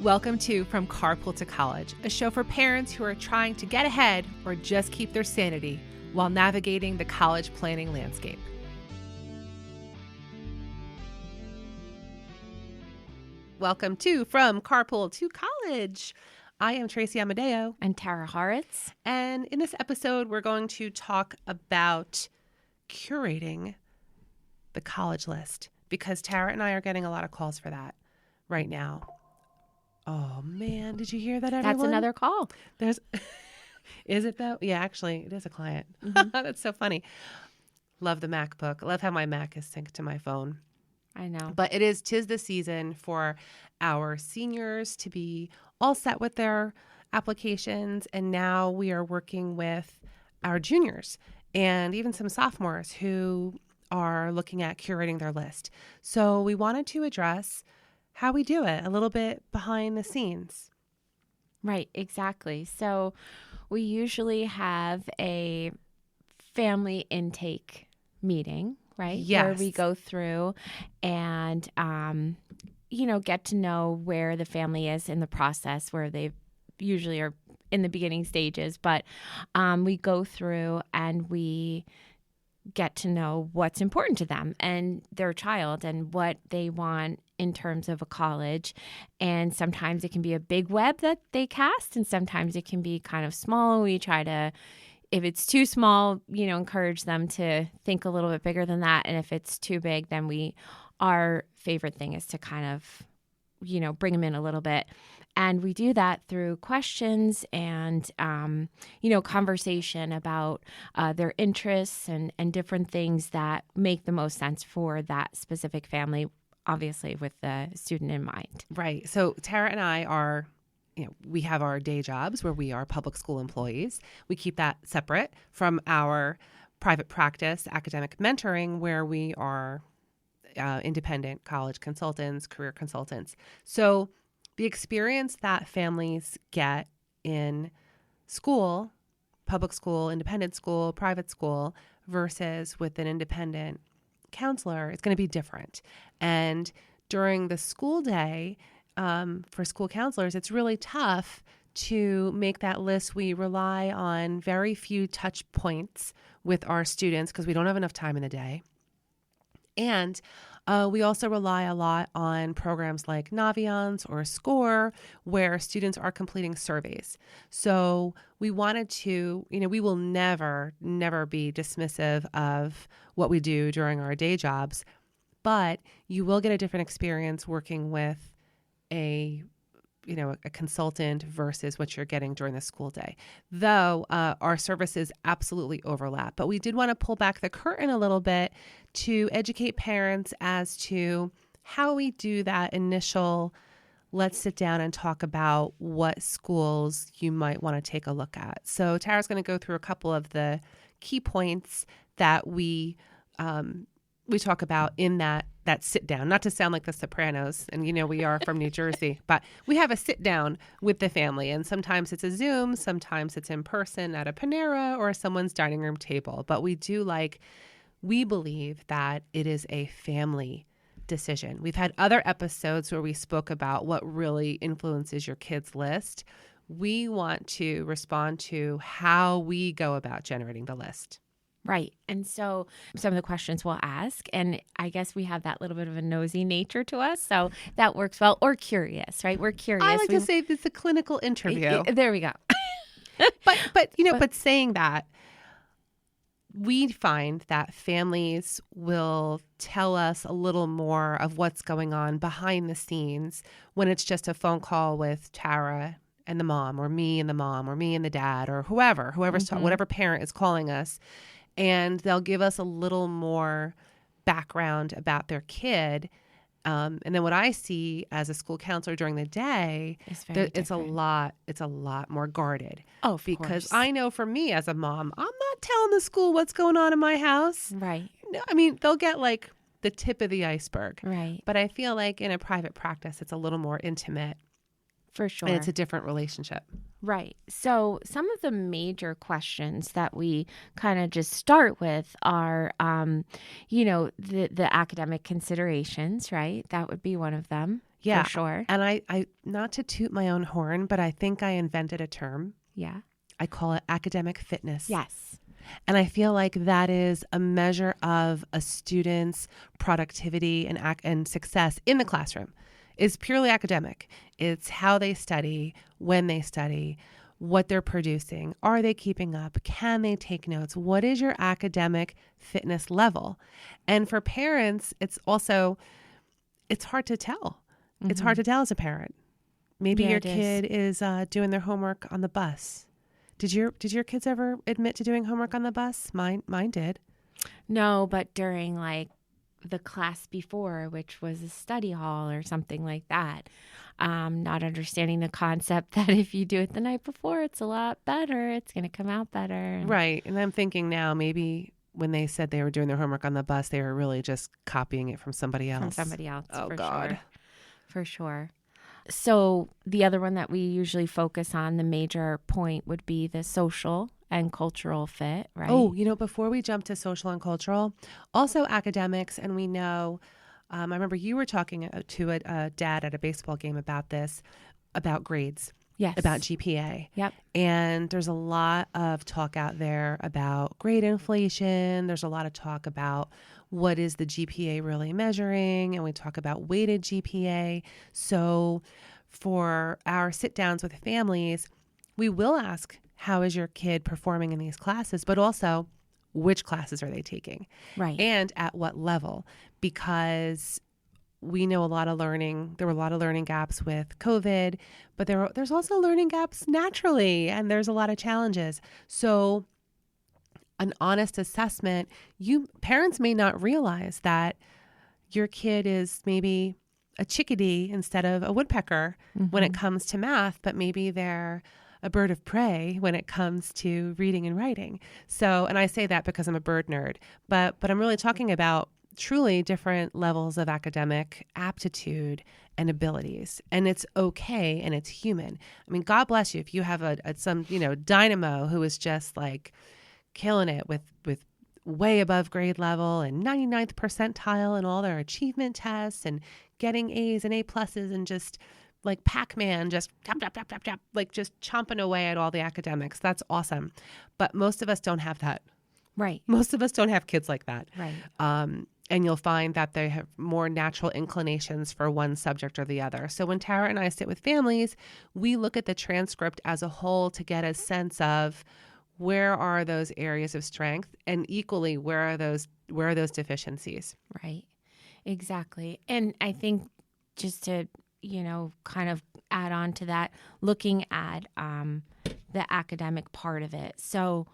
Welcome to From Carpool to College, a show for parents who are trying to get ahead or just keep their sanity while navigating the college planning landscape. Welcome to From Carpool to College. I am Tracy Amadeo. And Tara Horitz. And in this episode, we're going to talk about curating the college list because Tara and I are getting a lot of calls for that right now. Oh, man. Did you hear that, everyone? That's another call. Is it, though? Yeah, actually, it is a client. Mm-hmm. That's so funny. Love the MacBook. Love how my Mac is synced to my phone. I know. But tis the season for our seniors to be all set with their applications. And now we are working with our juniors and even some sophomores who are looking at curating their list. So we wanted to address how we do it a little bit behind the scenes. Right, exactly. So we usually have a family intake meeting, right? Yes. Where we go through and, get to know where the family is in the process, where they usually are in the beginning stages. But we go through and we get to know what's important to them and their child and what they want in terms of a college. And sometimes it can be a big web that they cast, and sometimes it can be kind of small. We try to, if it's too small, encourage them to think a little bit bigger than that. And if it's too big, then our favorite thing is to kind of, bring them in a little bit. And we do that through questions and, conversation about their interests and different things that make the most sense for that specific family, obviously with the student in mind. Right. So Tara and I are, we have our day jobs where we are public school employees. We keep that separate from our private practice, academic mentoring, where we are independent college consultants, career consultants. So the experience that families get in school, public school, independent school, private school, versus with an independent counselor, it's going to be different. And during the school day, for school counselors, it's really tough to make that list. We rely on very few touch points with our students because we don't have enough time in the day. And we also rely a lot on programs like Naviance or SCORE, where students are completing surveys. So we wanted to, we will never be dismissive of what we do during our day jobs, but you will get a different experience working with a consultant versus what you're getting during the school day. Though our services absolutely overlap. But we did want to pull back the curtain a little bit to educate parents as to how we do that initial, let's sit down and talk about what schools you might want to take a look at. So Tara's going to go through a couple of the key points that we talk about in that sit down, not to sound like the Sopranos, and we are from New Jersey, but we have a sit down with the family, and sometimes it's a Zoom, sometimes it's in person at a Panera or someone's dining room table. But we believe that it is a family decision. We've had other episodes where we spoke about what really influences your kids' list. We want to respond to how we go about generating the list. Right. And so some of the questions we'll ask, and I guess we have that little bit of a nosy nature to us. So that works well. Or curious, right? We're curious. I like to say it's a clinical interview. There we go. But saying that, we find that families will tell us a little more of what's going on behind the scenes when it's just a phone call with Tara and the mom, or me and the mom, or me and the dad, or whoever's whatever parent is calling us. And they'll give us a little more background about their kid. And then what I see as a school counselor during the day, it's a lot more guarded. Oh, because course. I know for me as a mom, I'm not telling the school what's going on in my house. Right. No, I mean, they'll get like the tip of the iceberg. Right. But I feel like in a private practice, it's a little more intimate. For sure. And it's a different relationship. Right. So some of the major questions that we kind of just start with are, the academic considerations, right? That would be one of them. Yeah. for sure. And I not to toot my own horn, but I think I invented a term. Yeah. I call it academic fitness. Yes. And I feel like that is a measure of a student's productivity and success in the classroom. Is purely academic. It's how they study, when they study, what they're producing. Are they keeping up? Can they take notes? What is your academic fitness level? And for parents, it's hard to tell. Mm-hmm. It's hard to tell as a parent. Maybe Yeah, your it is. kid is doing their homework on the bus. Did your kids ever admit to doing homework on the bus? Mine did. No, but during like the class before, which was a study hall or something like that, not understanding the concept that if you do it the night before, it's a lot better. It's going to come out better. Right. And I'm thinking now maybe when they said they were doing their homework on the bus, they were really just copying it from somebody else. Oh, for God. sure. For sure. So the other one that we usually focus on, the major point would be the social and cultural fit, right? Oh, before we jump to social and cultural, also academics, and we know, I remember you were talking to a dad at a baseball game about this, about grades, yes, about GPA. Yep. And there's a lot of talk out there about grade inflation. There's a lot of talk about what is the GPA really measuring, and we talk about weighted GPA. So for our sit downs with families, we will ask, how is your kid performing in these classes, but also which classes are they taking? Right. And at what level? Because we know there were a lot of learning gaps with COVID, but there's also learning gaps naturally, and there's a lot of challenges. So an honest assessment, parents may not realize that your kid is maybe a chickadee instead of a woodpecker when it comes to math, but maybe they're a bird of prey when it comes to reading and writing. So, and I say that because I'm a bird nerd, but I'm really talking about truly different levels of academic aptitude and abilities. And it's okay, and it's human. I mean, God bless you if you have some dynamo who is just like killing it with way above grade level and 99th percentile in all their achievement tests and getting A's and A pluses and just like Pac-Man, just tap, tap, tap, tap, tap, like just chomping away at all the academics. That's awesome. But most of us don't have that. Right. Most of us don't have kids like that. Right. And you'll find that they have more natural inclinations for one subject or the other. So when Tara and I sit with families, we look at the transcript as a whole to get a sense of where are those areas of strength, and equally, where are those deficiencies? Right. Exactly. And I think just to, kind of add on to that, looking at the academic part of it. So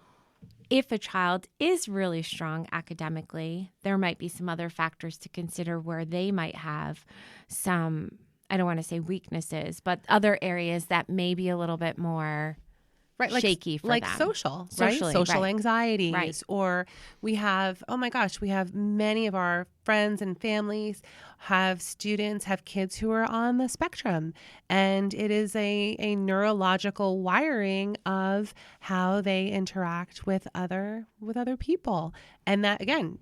if a child is really strong academically, there might be some other factors to consider where they might have some, I don't want to say weaknesses, but other areas that may be a little bit more shaky for them. Social right? anxieties. Right. Or we have many of our friends and families have kids who are on the spectrum. And it is a neurological wiring of how they interact with other people. And that, again,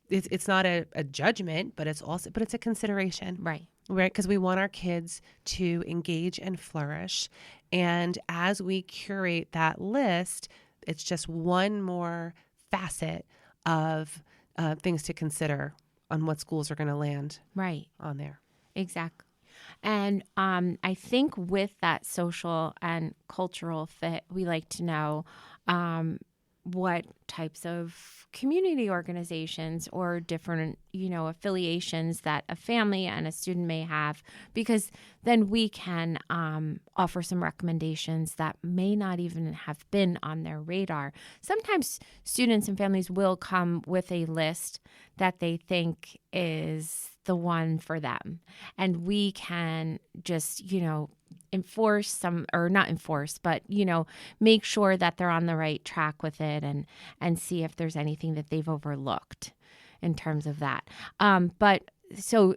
it's not a judgment, but it's a consideration. Right. Right, because we want our kids to engage and flourish. And as we curate that list, it's just one more facet of things to consider on what schools are going to land on there. Exactly. And I think with that social and cultural fit, we like to know what types of community organizations or different, affiliations that a family and a student may have, because then we can offer some recommendations that may not even have been on their radar. Sometimes students and families will come with a list that they think is the one for them. And we can just, enforce some, or not enforce, but, make sure that they're on the right track with it and see if there's anything that they've overlooked in terms of that. But so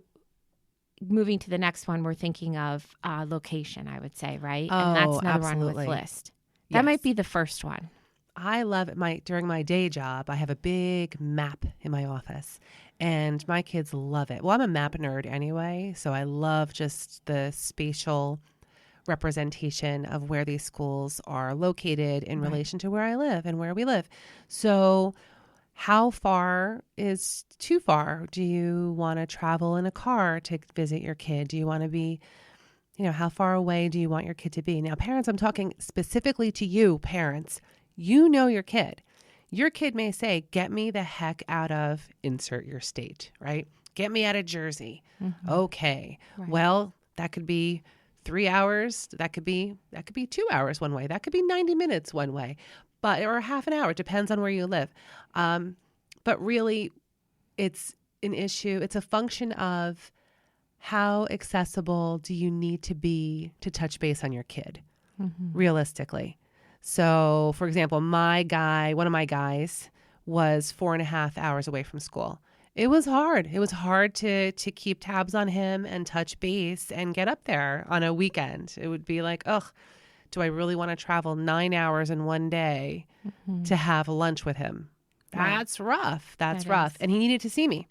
moving to the next one, we're thinking of location, I would say, right? And that's another absolutely. one with list. Yes. That might be the first one. I love it. During my day job, I have a big map in my office, and my kids love it. Well, I'm a map nerd anyway, so I love just the spatial representation of where these schools are located in relation to where I live and where we live. So how far is too far? Do you want to travel in a car to visit your kid? Do you want to be, how far away do you want your kid to be? Now, parents, I'm talking specifically to you, parents. You know your kid. Your kid may say, get me the heck out of insert your state, right? Get me out of Jersey. Mm-hmm. Okay. Right. Well, that could be 3 hours. That could be 2 hours one way. That could be 90 minutes one way, or half an hour. It depends on where you live. But really, it's an issue. It's a function of how accessible do you need to be to touch base on your kid, realistically. So, for example, one of my guys was 4.5 hours away from school. It was hard. It was hard to keep tabs on him and touch base and get up there on a weekend. It would be like, ugh, do I really want to travel 9 hours in one day to have lunch with him? That's rough. That's rough. And he needed to see me.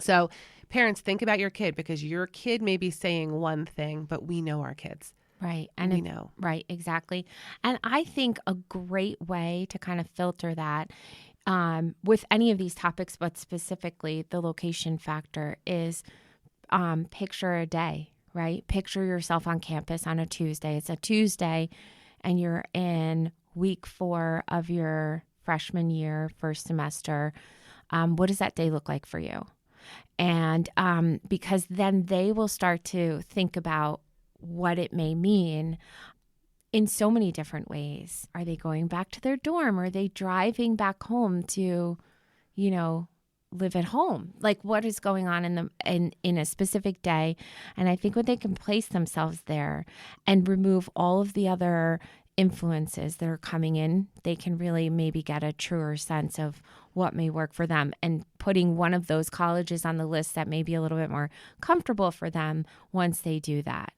So parents, think about your kid, because your kid may be saying one thing, but we know our kids. Right. And we know. Right. Exactly. And I think a great way to kind of filter that with any of these topics, but specifically the location factor, is picture a day, right? Picture yourself on campus on a Tuesday. It's a Tuesday and you're in week 4 of your freshman year, first semester. What does that day look like for you? And because then they will start to think about what it may mean in so many different ways. Are they going back to their dorm? Are they driving back home to, live at home? Like, what is going on in a specific day? And I think when they can place themselves there and remove all of the other influences that are coming in, they can really maybe get a truer sense of what may work for them, and putting one of those colleges on the list that may be a little bit more comfortable for them once they do that.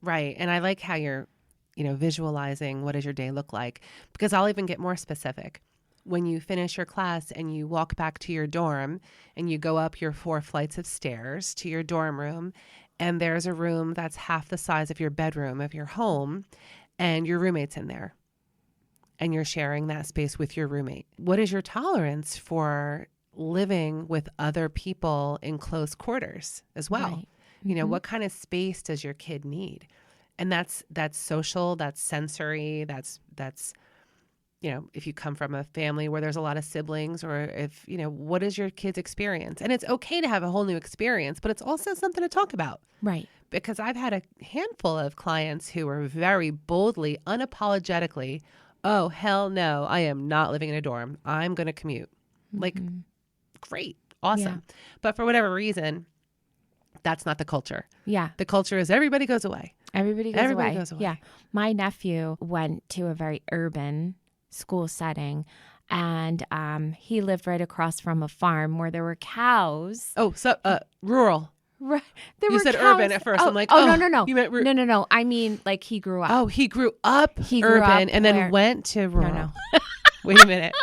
Right. And I like how you're, visualizing what does your day look like, because I'll even get more specific. When you finish your class and you walk back to your dorm and you go up your 4 flights of stairs to your dorm room, and there's a room that's half the size of your bedroom of your home, and your roommate's in there, and you're sharing that space with your roommate. What is your tolerance for living with other people in close quarters as well? Right. What kind of space does your kid need? And that's social, that's sensory, that's if you come from a family where there's a lot of siblings, or if, what is your kid's experience? And it's okay to have a whole new experience, but it's also something to talk about. Right. Because I've had a handful of clients who were very boldly, unapologetically, oh, hell no, I am not living in a dorm. I'm going to commute. Like, great, awesome. Yeah. But for whatever reason, that's not the culture. Yeah. The culture is everybody goes away. Everybody goes away. Yeah. My nephew went to a very urban school setting, and he lived right across from a farm where there were cows. Oh, so rural. Right. You said cows. Urban at first. Oh, I'm like, no. You meant No. I mean, like, he grew up. Oh, he grew up urban and then went to rural. No. Wait a minute.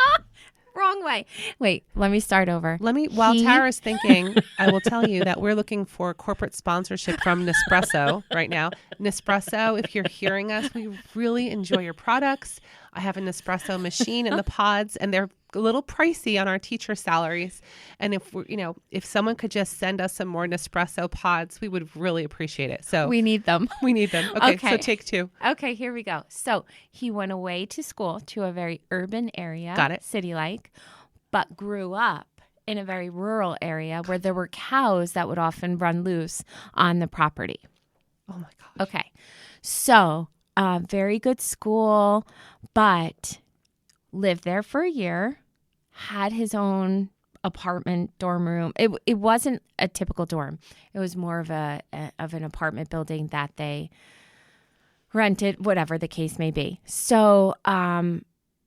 Wrong way. Wait, let me start over. While Tara's thinking, I will tell you that we're looking for corporate sponsorship from Nespresso right now. Nespresso, if you're hearing us, we really enjoy your products. I have a Nespresso machine in the pods, and they're a little pricey on our teacher salaries. And if someone could just send us some more Nespresso pods, we would really appreciate it. So we need them. Okay. So take 2. Okay, here we go. So he went away to school to a very urban area. Got it. City-like, but grew up in a very rural area where there were cows that would often run loose on the property. Oh my gosh. Okay. So very good school, but lived there for a year, had his own apartment dorm room. It wasn't a typical dorm. It was more of an apartment building that they rented, whatever the case may be. So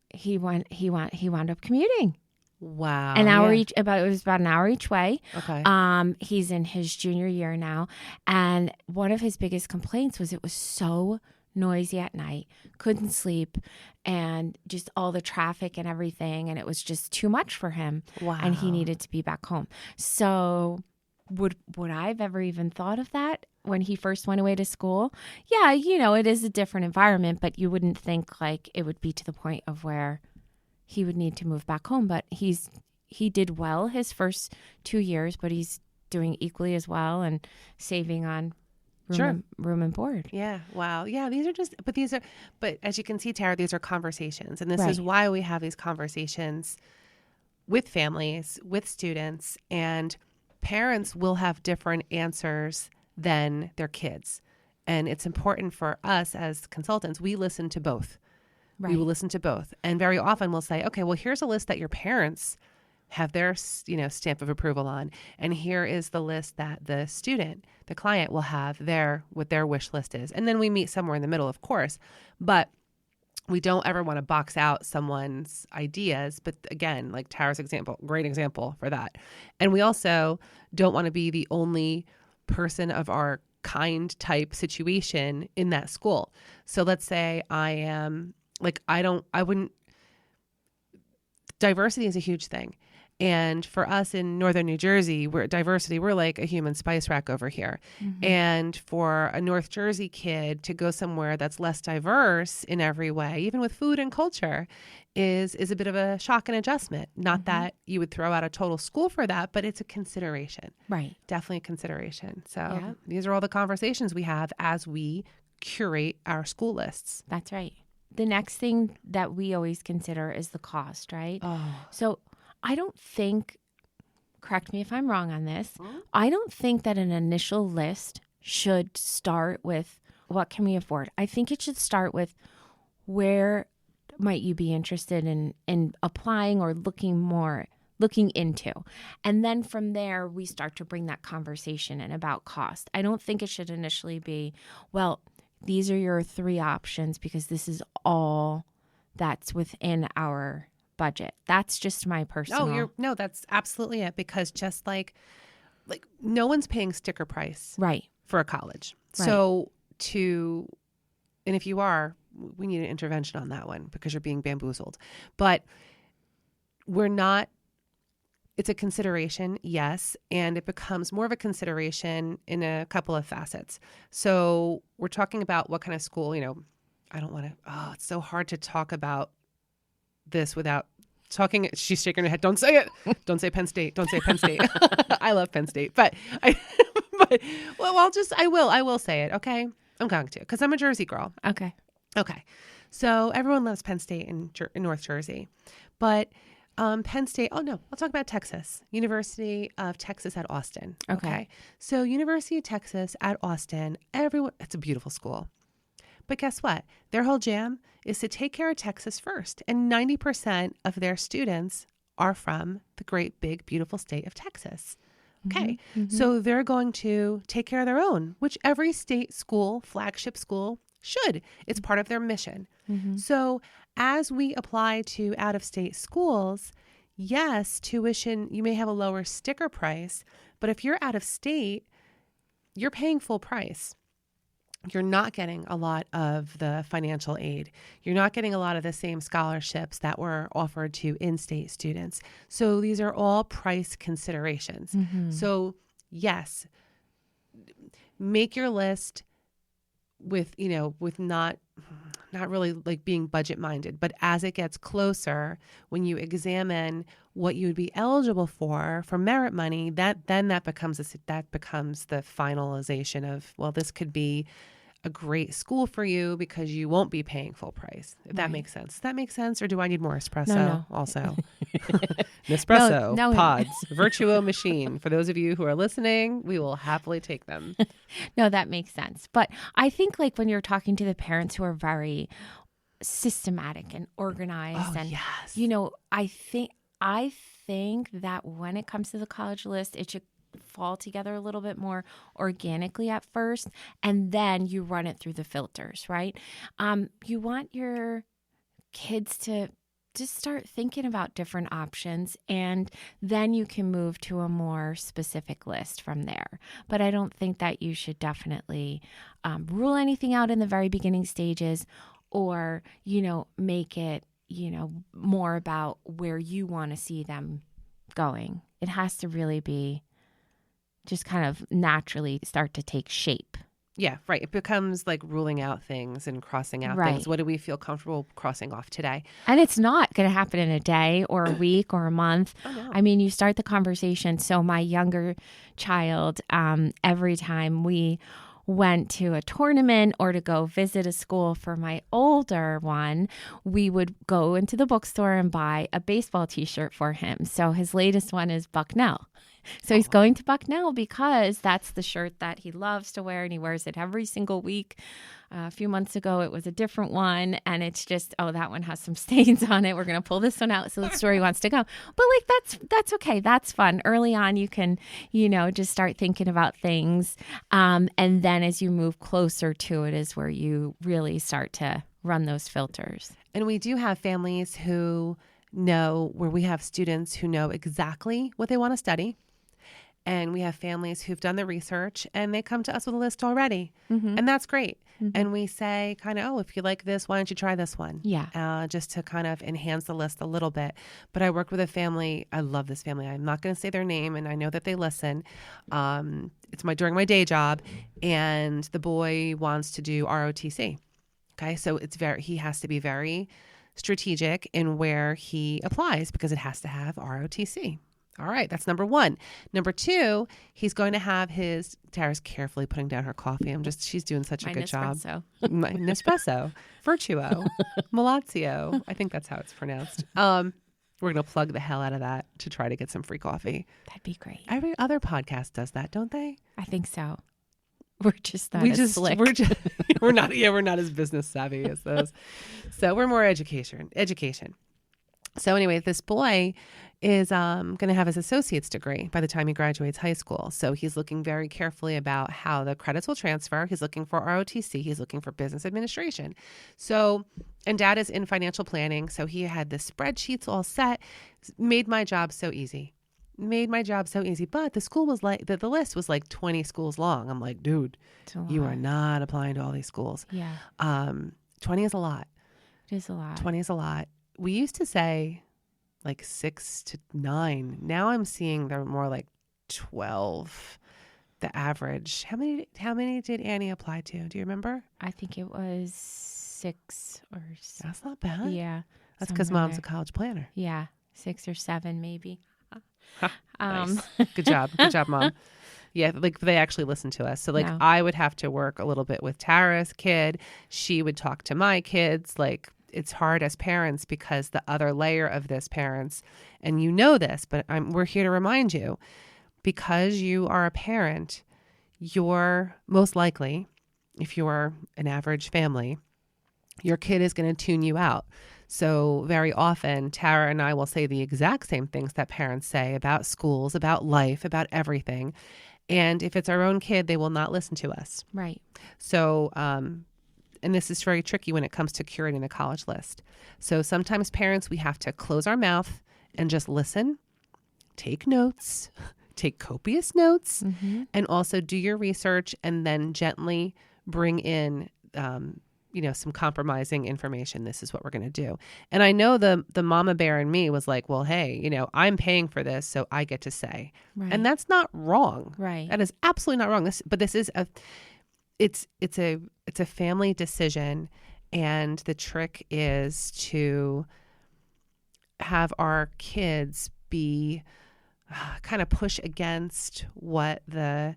he wound up commuting. Wow. An hour each. It was about an hour each way. Okay. He's in his junior year now, and one of his biggest complaints was it was so noisy at night, couldn't sleep, and just all the traffic and everything. And it was just too much for him. Wow. And he needed to be back home. So would I've ever even thought of that when he first went away to school? Yeah, it is a different environment, but you wouldn't think like it would be to the point of where he would need to move back home. But he did well his first 2 years, but he's doing equally as well and saving on room and board. Yeah. Wow. Yeah. But as you can see, Tara, these are conversations. And this is why we have these conversations with families, with students, and parents will have different answers than their kids. And it's important for us as consultants, we listen to both. Right. We will listen to both. And very often we'll say, okay, well, here's a list that your parents have their, stamp of approval on. And here is the list that the student, the client will have what their wish list is. And then we meet somewhere in the middle, of course. But we don't ever want to box out someone's ideas. But again, like Tara's example, great example for that. And we also don't want to be the only person of our kind type situation in that school. So let's say diversity is a huge thing. And for us in Northern New Jersey, we're like a human spice rack over here. Mm-hmm. And for a North Jersey kid to go somewhere that's less diverse in every way, even with food and culture, is a bit of a shock and adjustment. Not that you would throw out a total school for that, but it's a consideration. Right. Definitely a consideration. So these are all the conversations we have as we curate our school lists. That's right. The next thing that we always consider is the cost, right? Oh. So I don't think, correct me if I'm wrong on this, I don't think that an initial list should start with what can we afford. I think it should start with where might you be interested in applying or looking into. And then from there, we start to bring that conversation in about cost. I don't think it should initially be, well, these are your 3 options because this is all that's within our budget. That's just my personal. No, that's absolutely it. Because just like no one's paying sticker price for a college. Right. So and if you are, we need an intervention on that one because you're being bamboozled. But it's a consideration, yes, and it becomes more of a consideration in a couple of facets. So we're talking about what kind of school, I don't want to, it's so hard to talk about this without talking. She's shaking her head. Don't say it. Don't say Penn State. Don't say Penn State. I love Penn State, I will say it. Okay. I'm going to, because I'm a Jersey girl. Okay. So everyone loves Penn State in North Jersey, but Penn State, I'll talk about Texas, University of Texas at Austin. Okay. So University of Texas at Austin, it's a beautiful school. But guess what? Their whole jam is to take care of Texas first. And 90% of their students are from the great, big, beautiful state of Texas. Okay. Mm-hmm. So they're going to take care of their own, which every state school, flagship school, should. It's part of their mission. Mm-hmm. So as we apply to out-of-state schools, yes, tuition, you may have a lower sticker price, but if you're out of state, you're paying full price. You're not getting a lot of the financial aid. You're not getting a lot of the same scholarships that were offered to in-state students. So these are all price considerations. Mm-hmm. So yes, make your list with not really like being budget minded, but as it gets closer, when you examine what you would be eligible for merit money, that becomes the finalization of, well, this could be a great school for you because you won't be paying full price. If that makes sense. Does that make sense? Or do I need more espresso? No. Also? Nespresso pods, Virtuo machine. For those of you who are listening, we will happily take them. No, that makes sense. But I think like when you're talking to the parents who are very systematic and organized I think that when it comes to the college list, it should fall together a little bit more organically at first, and then you run it through the filters, right? You want your kids to just start thinking about different options, and then you can move to a more specific list from there. But I don't think that you should definitely rule anything out in the very beginning stages, or, make it, more about where you want to see them going. It has to really be just kind of naturally start to take shape. Yeah, right. It becomes like ruling out things and crossing out things. What do we feel comfortable crossing off today? And it's not going to happen in a day or a week or a month. Oh, no. I mean, you start the conversation. So my younger child, every time we went to a tournament or to go visit a school for my older one, we would go into the bookstore and buy a baseball t-shirt for him. So his latest one is Bucknell. So he's going to Bucknell because that's the shirt that he loves to wear, and he wears it every single week. A few months ago, it was a different one, and it's just, that one has some stains on it. We're going to pull this one out, so that's where he wants to go. But that's okay. That's fun. Early on, you can, just start thinking about things, and then as you move closer to it is where you really start to run those filters. And we do have families who know, where we have students who know exactly what they want to study. And we have families who've done the research and they come to us with a list already. Mm-hmm. And that's great. Mm-hmm. And we say kind of, if you like this, why don't you try this one? Yeah. Just to kind of enhance the list a little bit. But I work with a family. I love this family. I'm not going to say their name, and I know that they listen. It's during my day job, and the boy wants to do ROTC. Okay. So he has to be very strategic in where he applies because it has to have ROTC. All right, that's number one. Number two, he's going to have Tara's carefully putting down her coffee. She's doing such a good job. My Nespresso, Virtuo, Malazio. I think that's how it's pronounced. We're going to plug the hell out of that to try to get some free coffee. That'd be great. Every other podcast does that, don't they? I think so. We're just not as slick. We're not as business savvy as those. So we're more education. So anyway, this boy is going to have his associate's degree by the time he graduates high school. So he's looking very carefully about how the credits will transfer. He's looking for ROTC. He's looking for business administration. So, and Dad is in financial planning. So he had the spreadsheets all set. Made my job so easy. But the school was like, the list was like 20 schools long. I'm like, dude, you are not applying to all these schools. Yeah. 20 is a lot. It is a lot. 20 is a lot. We used to say like 6 to 9. Now I'm seeing they're more like 12, the average. How many did Annie apply to? Do you remember? I think it was 6 or 7. That's not bad. Yeah. That's because Mom's a college planner. Yeah. 6 or 7 maybe. Nice. Good job, Mom. Yeah, like they actually listen to us. So like I would have to work a little bit with Tara's kid. She would talk to my kids. Like it's hard as parents because the other layer of this parents, and you know this, but we're here to remind you, because you are a parent, you're most likely, if you're an average family, your kid is going to tune you out. So very often, Tara and I will say the exact same things that parents say about schools, about life, about everything. And if it's our own kid, they will not listen to us. Right. So, and this is very tricky when it comes to curating a college list. So sometimes parents, we have to close our mouth and just listen, take notes, take copious notes, and also do your research and then gently bring in some compromising information. This is what we're going to do. And I know the mama bear in me was like, well, hey, I'm paying for this, so I get to say. Right. And that's not wrong. Right. That is absolutely not wrong. This is it's a family decision. And the trick is to have our kids be kind of push against what the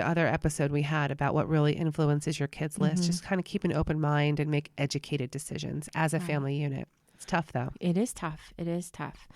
other episode we had about what really influences your kids' list. Just kind of keep an open mind and make educated decisions as a family unit. It's tough, though. It is tough.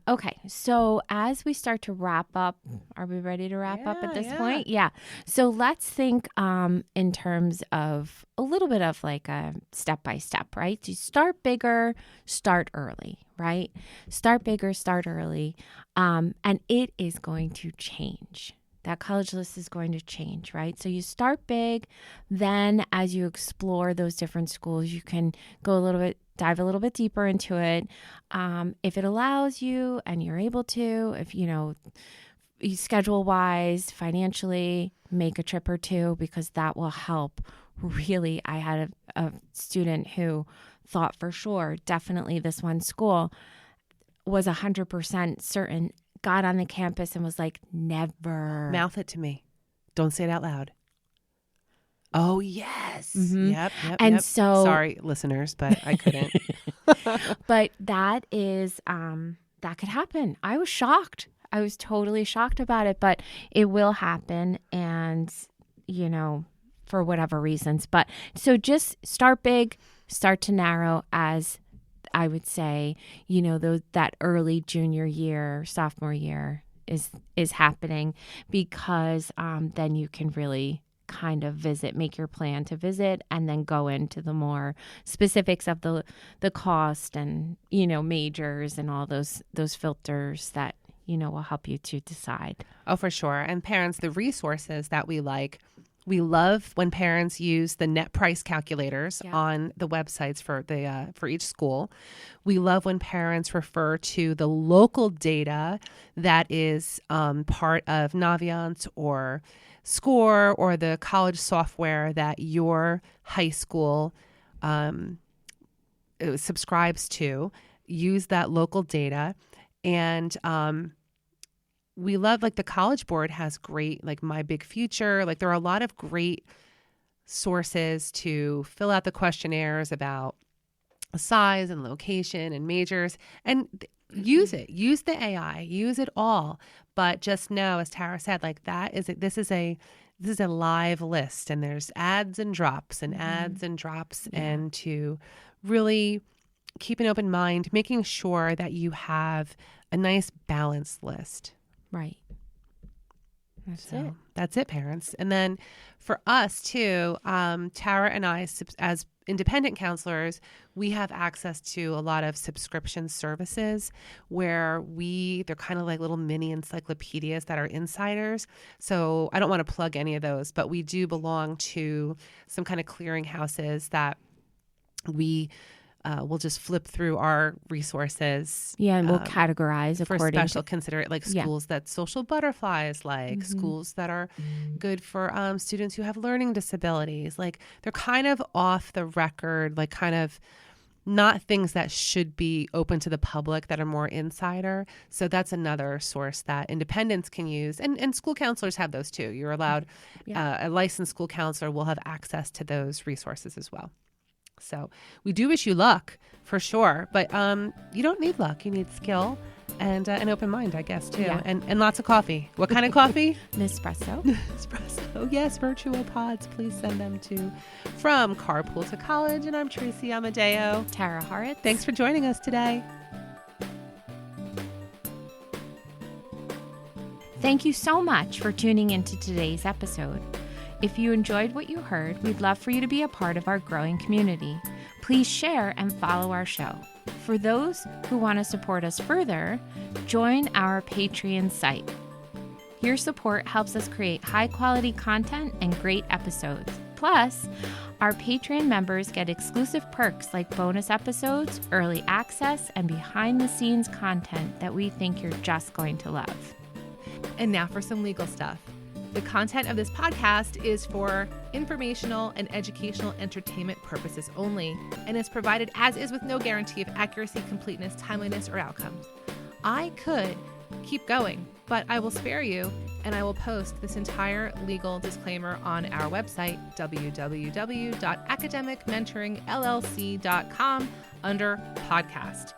Okay. So as we start to wrap up, are we ready to wrap up at this point? Yeah. So let's think in terms of a little bit of like a step-by-step, right? You start bigger, start early, right? Start bigger, start early. And it is going to change. That college list is going to change, right? So you start big, then as you explore those different schools, you can go a little bit dive a little bit deeper into it. If it allows you and you're able to, if schedule wise, financially, make a trip or two, because that will help. Really, I had a student who thought for sure, definitely this one school, was 100% certain, got on the campus and was like, never. Mouth it to me. Don't say it out loud. Oh, yes. Mm-hmm. Yep. And so, sorry, listeners, but I couldn't. But that is, that could happen. I was shocked. I was totally shocked about it, but it will happen. And, for whatever reasons. But so just start big, start to narrow, as I would say, that early junior year, sophomore year is happening, because then you can really kind of make your plan to visit, and then go into the more specifics of the cost and, majors and all those filters that, will help you to decide. Oh, for sure. And parents, the resources that we love when parents use the net price calculators on the websites for each school. We love when parents refer to the local data that is part of Naviance or SCORE or the college software that your high school subscribes to. Use that local data. And we love, like, the College Board has great, like, My Big Future. Like, there are a lot of great sources to fill out the questionnaires about size and location and majors, and use it. Use the AI. Use it all. But just know, as Tara said, like, this is a live list, and there's ads and drops and ads and drops, and to really keep an open mind, making sure that you have a nice balanced list. Right. That's it, parents. And then for us too, Tara and I, as independent counselors, we have access to a lot of subscription services where they're kind of like little mini encyclopedias that are insiders. So I don't want to plug any of those, but we do belong to some kind of clearinghouses that we'll just flip through our resources. Yeah, and we'll categorize for according special considerate, like schools that Social Butterflies like, schools that are good for students who have learning disabilities. Like, they're kind of off the record, like, kind of not things that should be open to the public, that are more insider. So that's another source that independents can use. And school counselors have those too. You're allowed, a licensed school counselor will have access to those resources as well. So we do wish you luck, for sure. But you don't need luck. You need skill and an open mind, I guess, too. Yeah. And lots of coffee. What kind of coffee? Nespresso. Espresso. Yes, virtual pods. Please send them to From Carpool to College. And I'm Tracy Amadeo. Tara Hart. Thanks for joining us today. Thank you so much for tuning into today's episode. If you enjoyed what you heard, we'd love for you to be a part of our growing community. Please share and follow our show. For those who want to support us further, join our Patreon site. Your support helps us create high-quality content and great episodes. Plus, our Patreon members get exclusive perks like bonus episodes, early access, and behind-the-scenes content that we think you're just going to love. And now for some legal stuff. The content of this podcast is for informational and educational entertainment purposes only, and is provided as is with no guarantee of accuracy, completeness, timeliness, or outcomes. I could keep going, but I will spare you, and I will post this entire legal disclaimer on our website, www.academicmentoringllc.com, under podcast.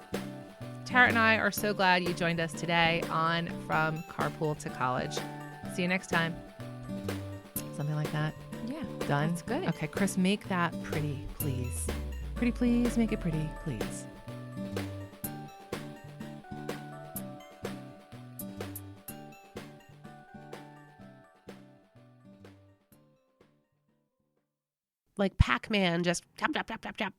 Tara and I are so glad you joined us today on From Carpool to College. See you next time. Something like that. Yeah. Done? That's good. Okay, Chris, make that pretty, please. Pretty, please. Make it pretty, please. Like Pac-Man, just tap, tap, tap, tap, tap.